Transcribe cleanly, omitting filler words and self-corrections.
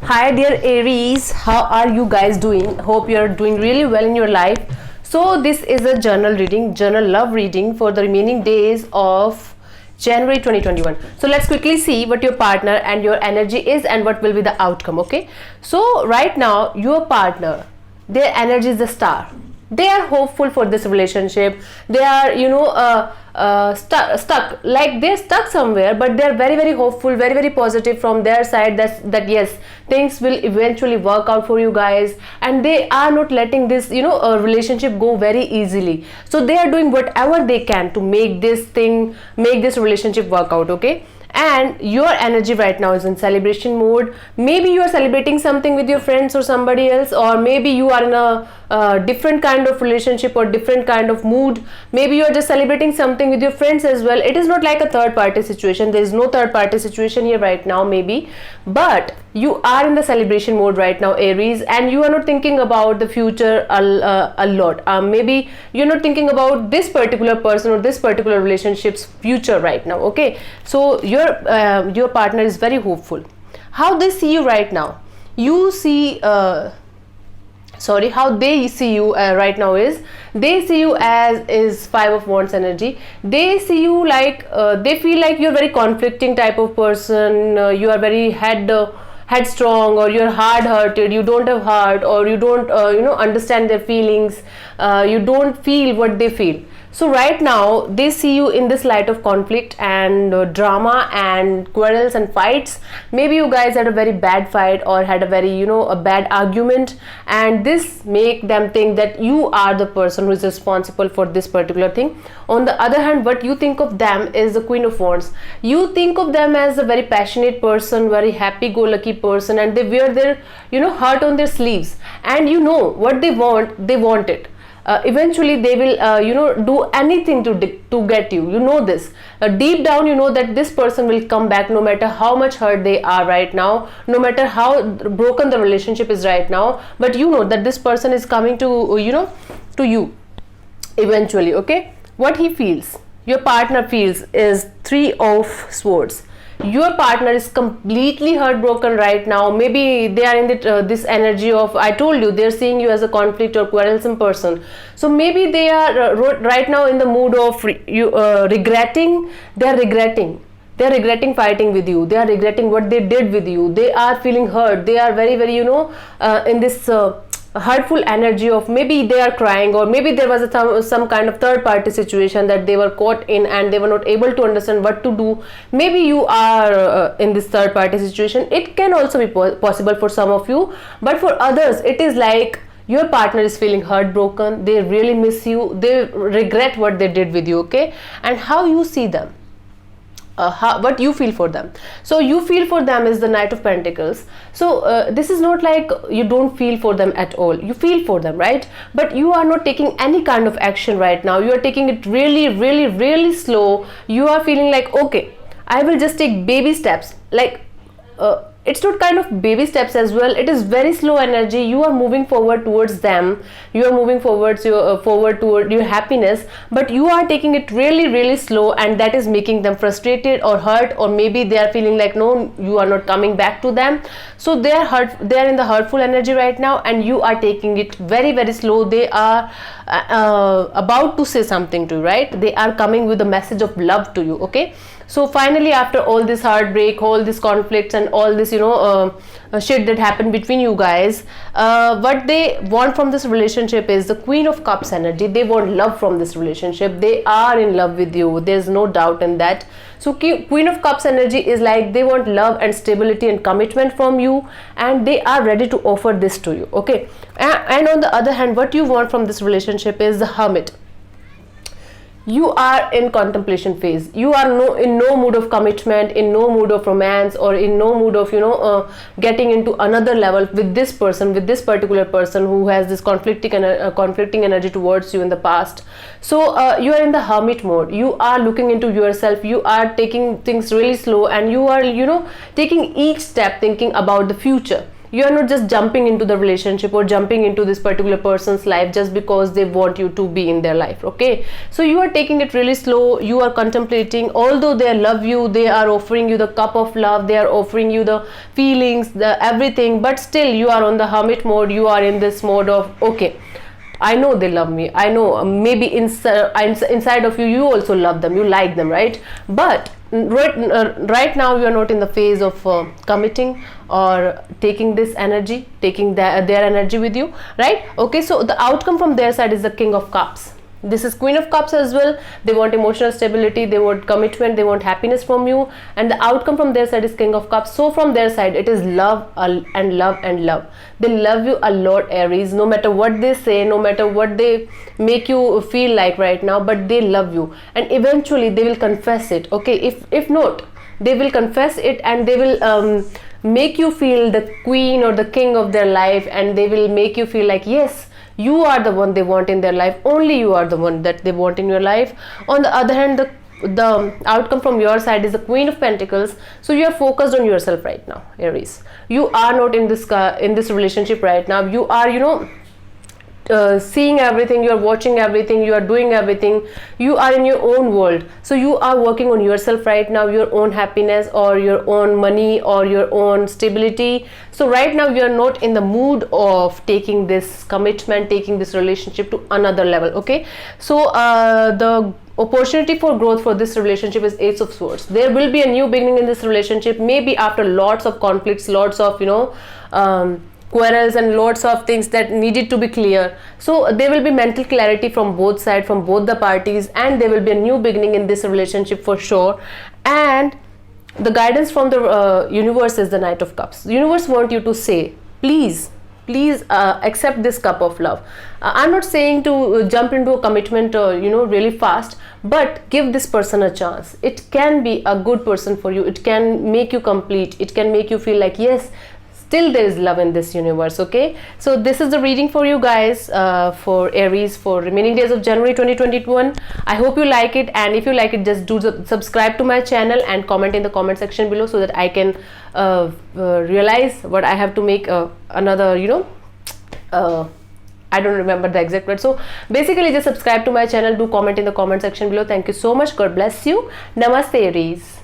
Hi dear Aries, how are you guys doing? Hope you're doing really well in your life. So this is a journal reading, journal love reading for the remaining days of January 2021. So let's quickly see what your partner and your energy is and what will be the outcome, okay? So right now your partner, their energy is the star. They are hopeful for this relationship. They are stuck, like they're stuck somewhere, but they're very hopeful, very positive from their side, that yes, things will eventually work out for you guys, and they are not letting this relationship go very easily. So they are doing whatever they can to make this relationship work out, okay? And your energy right now is in celebration mode. Maybe you are celebrating something with your friends or somebody else, or maybe you are in a different kind of relationship or different kind of mood. Maybe you are just celebrating something with your friends as well. It is not like a third party situation. There is no third party situation here right now, maybe, but you are in the celebration mode right now, Aries, and you are not thinking about the future a lot. Maybe you're not thinking about this particular person or this particular relationship's future right now, okay? So your partner is very hopeful. How they see you right now, how they see you right now is, they see you as is Five of Wands energy. They see you like they feel like you're very conflicting type of person. You are very headstrong, or you're hard-hearted, you don't have heart, or you don't understand their feelings. You don't feel what they feel. So right now they see you in this light of conflict and drama and quarrels and fights. Maybe you guys had a very bad fight or had a very a bad argument, and this make them think that you are the person who is responsible for this particular thing. On the other hand, what you think of them is the Queen of Wands. You think of them as a very passionate person, very happy-go-lucky person, and they wear their heart on their sleeves, and what they want it. Eventually they will do anything to get you, this deep down, that this person will come back no matter how much hurt they are right now, no matter how broken the relationship is right now, but that this person is coming to you eventually, okay? What he feels, your partner feels, is Three of Swords. Your partner is completely heartbroken right now. Maybe they are in this energy of, I told you, they're seeing you as a conflict or quarrelsome person. So maybe they are right now in the mood of regretting. They're regretting fighting with you. They are regretting what they did with you. They are feeling hurt. They are very in this hurtful energy of, maybe they are crying, or maybe there was some kind of third party situation that they were caught in and they were not able to understand what to do. Maybe you are in this third party situation. It can also be possible for some of you, but for others it is like your partner is feeling heartbroken. They really miss you. They regret what they did with you, okay? And how you see them, what you feel for them. So you feel for them is the Knight of Pentacles. So this is not like you don't feel for them at all. You feel for them, right? But you are not taking any kind of action right now. You are taking it really slow. You are feeling like, okay, I will just take baby steps. Like it's not kind of baby steps as well. It is very slow energy. You are moving forward towards them. You are moving forward toward your happiness, but you are taking it really slow, and that is making them frustrated or hurt, or maybe they are feeling like, no, you are not coming back to them. So they are hurt. They are in the hurtful energy right now, and you are taking it very slow. They are about to say something to you, right? They are coming with a message of love to you, okay? So finally, after all this heartbreak, all this conflicts, and all this shit that happened between you guys, what they want from this relationship is the Queen of Cups energy. They want love from this relationship. They are in love with you. There's no doubt in that. So Queen of Cups energy is like they want love and stability and commitment from you, and they are ready to offer this to you, okay? And on the other hand, what you want from this relationship is the Hermit. You are in contemplation phase. You are in no mood of commitment, in no mood of romance, or in no mood of getting into another level with this person, with this particular person who has this conflicting energy towards you in the past. So you are in the hermit mode. You are looking into yourself. You are taking things really slow, and you are taking each step thinking about the future. You are not just jumping into the relationship or jumping into this particular person's life just because they want you to be in their life. Okay, so you are taking it really slow, you are contemplating. Although they love you, they are offering you the cup of love, they are offering you the feelings, the everything, but still you are on the hermit mode. You are in this mode of, okay, I know they love me, I know maybe inside of you, you also love them, you like them, right? But right now you are not in the phase of committing or taking this energy, taking their energy with you, right? Okay, so the outcome from their side is the King of Cups. This is Queen of Cups as well. They want emotional stability, they want commitment, they want happiness from you, and the outcome from their side is King of Cups. So from their side it is love and love and love. They love you a lot, Aries, no matter what they say, no matter what they make you feel like right now, but they love you, and eventually they will confess it. Okay, if not, they will confess it, and they will make you feel the queen or the king of their life, and they will make you feel like, yes, you are the one they want in their life, only you are the one that they want in your life. On the other hand, the outcome from your side is the Queen of Pentacles. So you are focused on yourself right now, Aries. You are not in this relationship right now. You are, seeing everything, you are watching everything, you are doing everything, you are in your own world. So you are working on yourself right now, your own happiness or your own money or your own stability. So right now you are not in the mood of taking this commitment, taking this relationship to another level. Okay, so the opportunity for growth for this relationship is Ace of Swords. There will be a new beginning in this relationship, maybe after lots of conflicts, lots of quarrels and lots of things that needed to be clear. So there will be mental clarity from both sides, from both the parties, and there will be a new beginning in this relationship for sure. And the guidance from the universe is the Knight of Cups. The universe wants you to say, please accept this cup of love. I'm not saying to jump into a commitment really fast, but give this person a chance. It can be a good person for you. It can make you complete. It can make you feel like, yes, still there is love in this universe. Okay, so this is the reading for you guys, for Aries, for remaining days of January 2021. I hope you like it, and if you like it, just do subscribe to my channel and comment in the comment section below, so that I can realize what I have to make another, I don't remember the exact word. So basically just subscribe to my channel, do comment in the comment section below. Thank you so much. God bless you. Namaste, Aries.